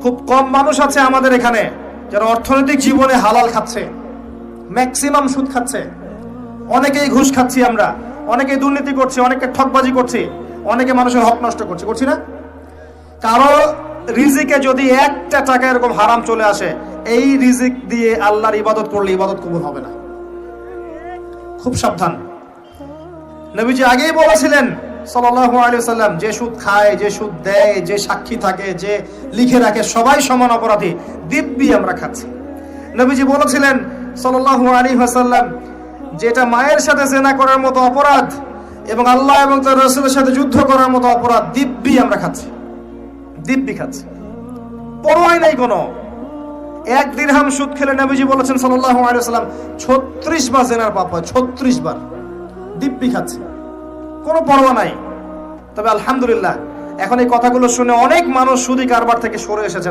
খুব কম মানুষ আছে আমাদের এখানে যারা অর্থনৈতিক জীবনে হালাল খাচ্ছে, ম্যাক্সিমাম সুদ খাচ্ছে। অনেকেই ঘুষ খাচ্ছি আমরা, অনেকেই দুর্নীতি করছি, অনেকে ঠকবাজি করছি, অনেকে মানুষের হক নষ্ট করছি না? কারো রিজিকে যদি একটা টাকা এরকম হারাম চলে আসে, এই রিজিক দিয়ে আল্লাহর ইবাদত করলে ইবাদত কবুল হবে না। খুব সাবধান। নবীজি আগেই বলেছিলেন সাল্লাল্লাহু আলাইহি ওয়াসাল্লাম, যে সুদ খায়, যে সুদ দেয়, যে সাক্ষী থাকে, যে লিখে রাখে, সবাই সমান অপরাধী। দিব্যি আমরা খাচ্ছি। নবীজি বলেছিলেন সাল্লাল্লাহু আলাইহি ওয়াসাল্লাম, যেটা মায়ের সাথে জেনা করার মতো অপরাধ এবং আল্লাহ এবং তার রাসূলের সাথে যুদ্ধ করার মতো অপরাধ, দিব্যি আমরা খাচ্ছি, দিব্যি খাচ্ছি, পরোয়াই নাই কোনো। 1 দিরহাম সুদ খেলে নবীজি বলেছেন সাল্লাল্লাহু আলাইহি ওয়াসাল্লাম 36 বার জেনার পাপ হয়, 36 বার। দিব্যি খাচ্ছে, কোনো পরোয়া নাই। তবে আলহামদুলিল্লাহ এখন এই কথাগুলো শুনে অনেক মানুষ সুদী কারবার থেকে সরে এসেছে।